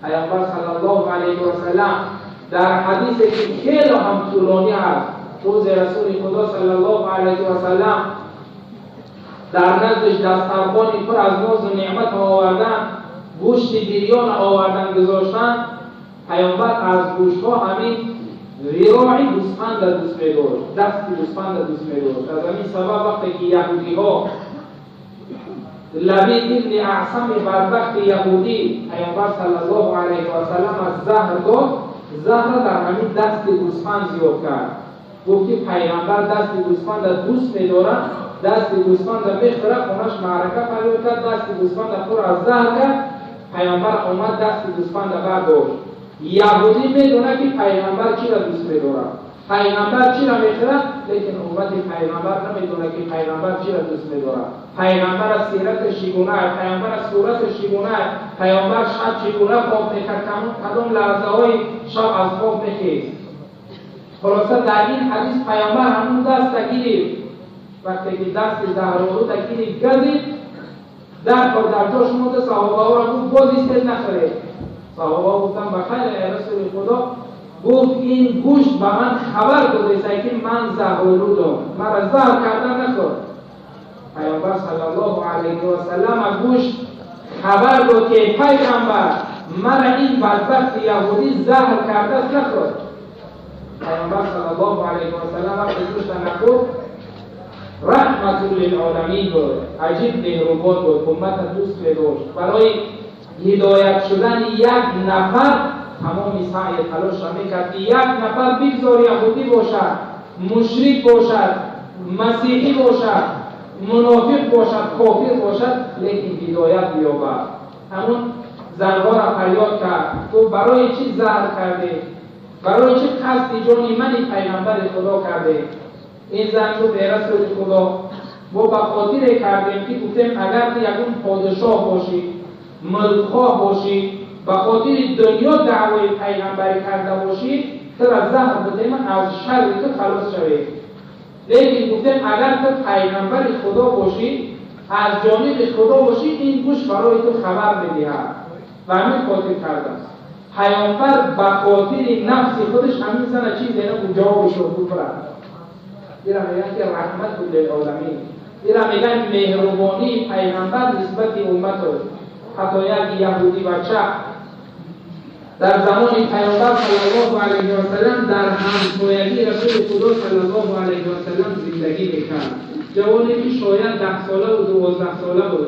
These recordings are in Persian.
پیامبر صلی الله علیه و سلم در حدیثی که خیلی هم طولانی است، روز رسول خدا صلی الله علیه و سلم در نزدش دسترخوانی پر از ناز و نعمت آوردن، گوشت بریان آوردن گذاشتن. پیامبر از گوشت‌ها همین ذراعی گوسفند دوست می‌داشت، دستی گوسفند دوست می‌داشت. از همین سبب وقتی که یهودی‌ها لبید ابن اعصم بدبخت یهودی پیامبر صلی الله علیه و سلم از زهر داد، زهر در همین دست گوسفند زیاد کرد. گفت که پیامبر دست گوسفند دوست می‌دارد، دست گوسفند می‌خوره، خونش معرکه پیدا کرد، دست گوسفند پر از زهر کرد. پیامبر اومد دست گوسفند برداشت. یهودی میدونه که پیامبر چی را دوست می‌دارد، پیامبر چی را می‌خوره، لیکن امت پیامبر نمیدونه که پیامبر چی را دوست می‌دارد. پیامبر از سیرتش چگونه است، پیامبر از صورتش چگونه است، پیامبر شب چگونه خواب می‌کرد، کدام لحظه‌های شب از خواب می‌خیست. خلاصه در این حدیث پیامبر همون دست گرفت، وقتی که دست زهرا گرفت گزید در جاش موند. صحابه ها را گفت باز ایستید نخورید. صحابه گفتن بخیر ای رسول خدا. گفت این گوشت به من خبر داده است که من زهرالودم، مرا زهر کردن نخور. پیامبر صلی الله علیه و سلم از گوشت خبر داد که پیامبر مرا این بدبخت یهودی زهر کرده است نخور. پیامبر صلی الله علیه و سلم وقتی گوشت نخورد رحمت للعالمین بود، عجیب مهربان بود، امت دوست می‌داشت. برای هدایت شدن یک نفر تمام سعی تلاش را می‌کرد که یک نفر بگذار یهودی باشد، مشرک باشد، مسیحی باشد، منافق باشد، کافر باشد، لیکن هدایت بیابد. همون زنها را فریاد کرد تو برای چی زهر کرده، برای چی قصد جان من پیغمبر خدا کرده؟ این زن رو به رسول خدا ما به خاطر کردیم که گفتیم اگر یکون پادشاه باشی، ملکخواه باشی، به خاطر دنیا دعوی پیغمبری کرده باشی، تو را زهر بدهیم از شر تو خلاص شوی. لیکن گفتیم اگر تو پیغمبر خدا باشی، از جانب خدا باشی، این گوش برای تو خبر می‌دهد. و همین خاطر کرده است. پیغمبر به خاطر نفس خودش همین زن چیز دینا که جوابش رو بکنه. ایرا میگن که رحمت للعالمین، ایرا میگن مهربانی پیغمبر نسبت امت است. حتی یک یهودی بچه در زمان پیامبر صلی الله علیه و سلم در همسایگی رسول خدا صلی الله علیه و سلم زندگی میکرد. جوانی که شاید 10 ساله و 12 ساله بود.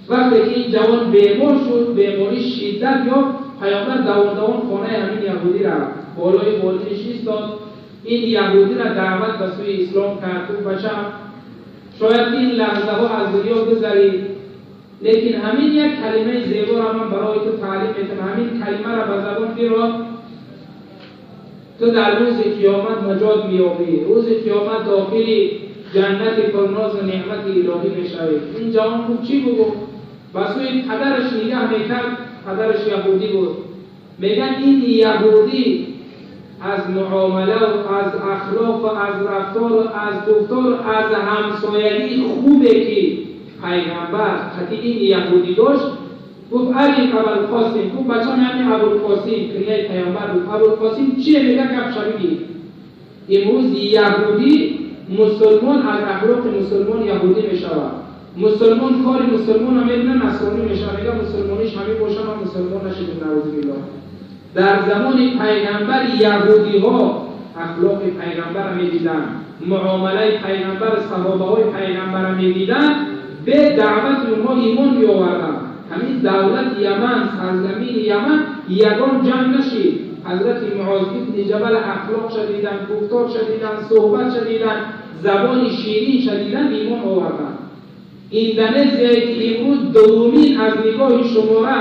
وقتی که این جوان بیمار شد، بیماری شدت یافت، پیامبر دوان خانه همین یهودی را بالای بالینش ایستاد، این یهودی را دعوت به سوی اسلام کرد. تو بچه شاید این لحظه ها از دنیا بگذری، لیکن همین یک کلمه زیبا را من برای تو تعریف میکنم. همین کلمه را به زبان بیار، تو در روز قیامت نجات می‌یابی، روز قیامت داخل جنت پرناز و نعمت الهی میشوی. این جوان خوب چی بگو؟ با سوی پدرش نگاه میکرد، پدرش یهودی بود. میگن این یهودی از معامله و از اخلاق و از رفتار و از گفتار از همسایگی خوبه که پیغمبر خطی این یهودی داشت. گفت علی ابوالقاسم، گفت بچه همین ابوالقاسم کنیه پیغمبر بود. ابوالقاسم چیه؟ میگه گفت شبیه امروز یهودی مسلمان از اخلاق مسلمان یهودی میشود، مسلمان کار مسلمان هم میدونه نصرانی میشه. میگه مسلمانیش همین باشه و مسلمان نشید. نعوذ بالله. در زمان پیغمبر یهودی ها اخلاق پیغمبر میدیدن، معامله پیغمبر صحابه های پیغمبر میدیدن، به دعوت اونها ایمان بیاوردن. همین دولت یمن، سرزمین یمن یگان جمع نشید. حضرت معاذ بن جبل اخلاق شدیدن، گفتار شدیدن، صحبت شدیدن، زبان شیرین شدیدن، ایمان آوردن. اندونزی که امروز دومین از نگاه شماره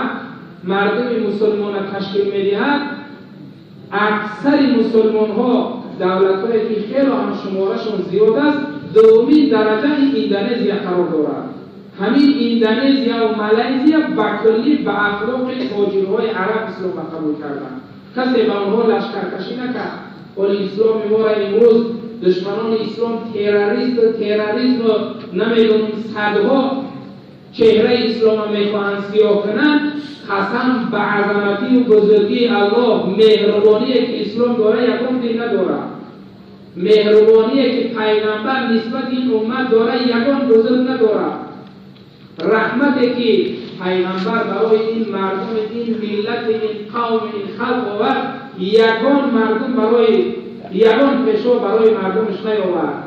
مردم مسلمان تشکیل می‌دهد، اکثر مسلمان ها دولت‌هایی که خیلی هم شمارهشون زیاد است، دومین درجه اندونزی قرار دارد. همین اندونزی و مالزی بکلی به اخلاق تاجرهای عرب اسلام قبول کردند. کسی به آنها لشکرکشی نکرد. ولی اسلام ما را امروز دشمنان اسلام تروریسم نمیدونیم صدها چهره اسلام میخواهند سیاه کنند، قسم به عظمتی و بزرگی الله، مهربانی که اسلام داره یکم دیر نداره، مهربانی که پیغمبر نسبت این امت داره یکم بزرگ نداره، رحمتی که پیغمبر برای این مردم، این ملت، این قوم، این خلق آورد، یگان مردم برای یگان پیشو برای مردمش نیاورد.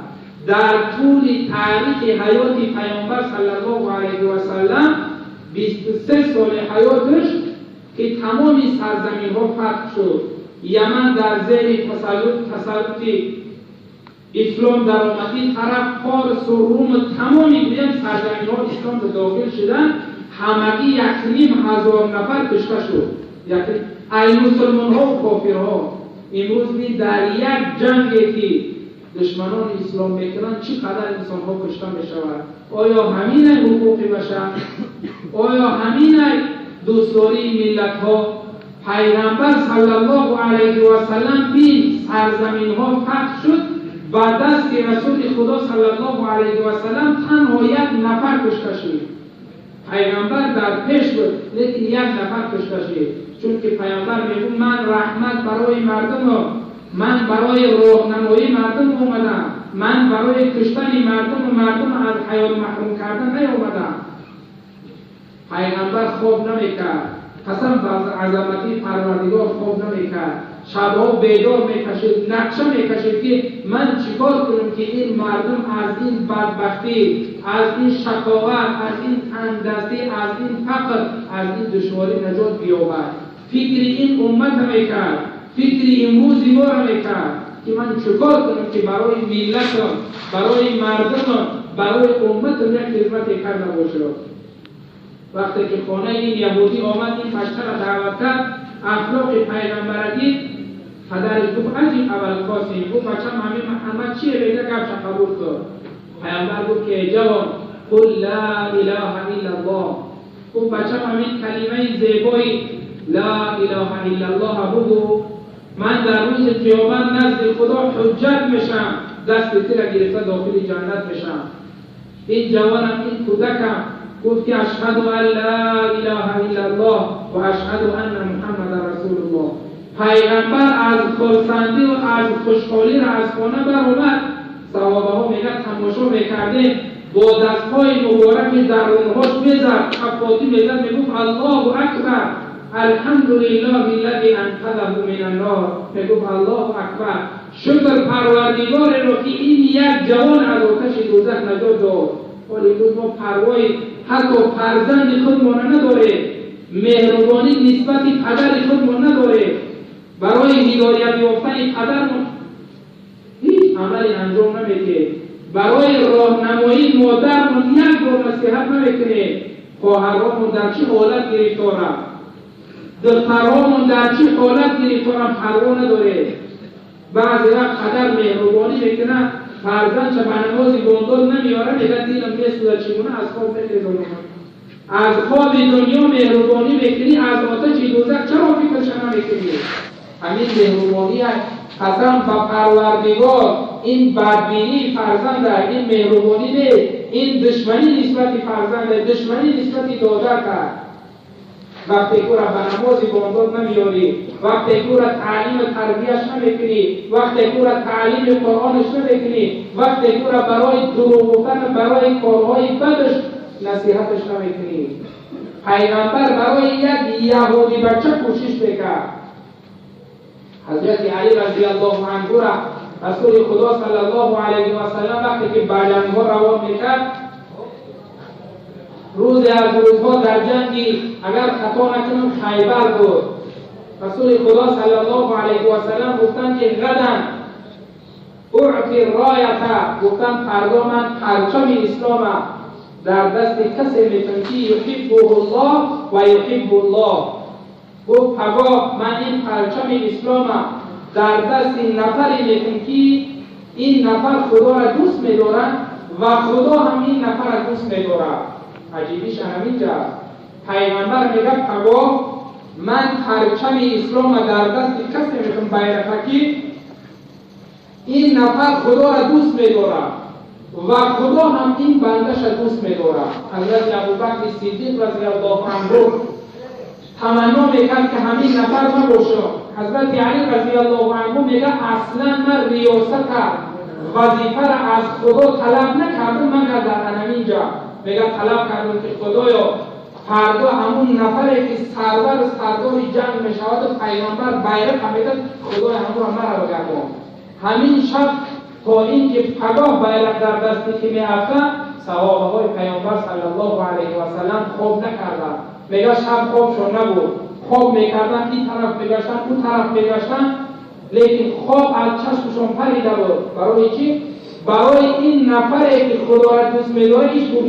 در طول تاریخ حیات پیامبر صلی الله علیه و سلم 23 سال حیاتش که تمامی سرزمین ها فتح شد، یمن در زیر تسلط اسلام در آمدی، طرف فارس و روم، تمامی دیگر سرزمین ها اسلام به داخل شدن، همگی 1,500 نفر کشته شد. ای مسلمان ها و کافر ها امروز در یک جنگی که دشمنان اسلام میکنن چقدر انسان ها کشته میشود؟ آیا همین حقوق بشر؟ آیا همین دوستداری ملت ها؟ پیغمبر صلی الله علیه و سلم بین سرزمین ها فتح شد، با دست رسول خدا صلی الله علیه و سلم تنها یک نفر کشته شد. پیغمبر در پیش بود لیکن یک نفر کشته شد، چون که پیغمبر میگوید من رحمت برای مردم، من برای راهنمایی مردم اومدم، من برای کشتن مردم و مردم از حیات محروم کردن نیومدم. پیغمبر خواب نمیکرد، قسم به عظمتی پروردگار خواب نمیکرد، شبها بیدار میکشید، نقشه میکشید که من چیکار کنم که این مردم از این بدبختی، از این شقاوت، از این تنگدستی، از این فقر، از این دشواری نجات بیابد. فکر این امت میکرد، فکر امروزی ما را میکرد که من چیکار کنم که برای ملتم، برای مردمم، برای امتم یک خدمت کرده باشم. وقتی که خانه این یهودی آمد این مشتر را دعوت کرد، اخلاق پیغمبر دید، پدرش گفت عجیب ابوالقاسم، گفت بچه‌م همه چیه بیده گفت قبول کرد. پیغمبر گفت که جوان قل لا اله الا الله، گفت بچه‌م همین کلمه زیبایی لا اله الا الله بگو، من در روز قیامت نزد خدا حجت میشم، دست تیره گرفته داخل جنت میشم. این جوانم، این کودکم گفت که اشهد ان لا اله الا الله و اشهد ان محمد رسول الله. پیغمبر از خرسندی و از خوشحالی را از خانه برآمد، صحابه ها میگه تماشا میکردیم، با دستهای مبارک در رونهاش میزد، خفاتی میزد، میگفت الله اکبر الحمدلله الذی انقذه من النار، میگفت الله اکبر، شکر پروردگار را که این یک جوان از آتش دوزخ نجات داد. ولی امروز ما پروای حتی فرزند خودمان نداره، مهربانی نسبت پدر خودمان نداره، برای هدایت یافتن پدرمان هیچ عملی انجام نمیده، برای راهنمایی مادرمان یک بار نصیحت نمیکنه. خواهرامون در چه حالت گرفتارم، دخترامون در چه حالت گرفتارم پروا نداره. بعضی وقت پدر مهربانی میکنه، فرزند چه به نمازی بندال نمیاره، میگه دیلم میسوزه چگونه از خواب بخیزم، از خواب دنیا مهربانی میکنی، از آتش دوزخ چرا فکرش نمیکنی؟ همین مهربانی قسم به پروردگار، این بدبینی فرزند، این مهربانی نیست، این دشمنی نسبت فرزند، دشمنی نسبت دادر کرد. وقتی که را به نمازی بندال نمیاری، وقتی که را تعلیم تربیهش نمیکنی، وقتی که را تعلیم قرآنش نمیکنی، وقتی که را برای دروغ گفتن، برای کارهای بدش نصیحتش نمیکنی. پیغمبر برای یک یهودی بچه کوشش میکرد. حضرت علی رضی الله عنه را رسول خدا صلی الله علیه و سلم وقتی که به جنگ‌ها روان میکرد، روز از روزها در جنگی اگر خطا نکنم خیبر بود، رسول خدا صلی الله علیه و سلم گفتن که غدا اعطی رایت، گفتن فردا من پرچم اسلام در دست کسی میتونم که یحبه الله و یحبه الله. گفت پگاه من این پرچم اسلام در دست نفری میتونم که این نفر خدا را دوست میدارد و خدا هم این نفر را دوست میدارد. عجیبیش همینجا پیغمبر میگه پگاه من پرچم اسلام در دست کسی میتونم بیرته که این نفر خدا را دوست میدارد و خدا هم این بندش دوست می‌داره. حضرت ابوبکر صدیق رضی الله عنه تمنا میکرد که همین نفر نباشه. حضرت علی رضی الله عنه میگه اصلا من ریاست وظیفه را از خدا طلب نکردم مگر در همینجا. میگه طلب کردم که خدایا فردا همون نفری که سردار جنگ میشود و پیامبر بیرق میداد خدای همون مرا بگردان. همین شب تا اینکه پگاه بیرق در دستی که میافته صحابه های پیامبر صلی الله علیه و سلم خواب نکردند. میگه شب خوابشون نبود، خواب میکردن این طرف میگشتن اون طرف میگشتن، لیکن خواب از چشمشون پریده بود. برای چی؟ برای این نفری که خدا را دوست می‌داره ایش بود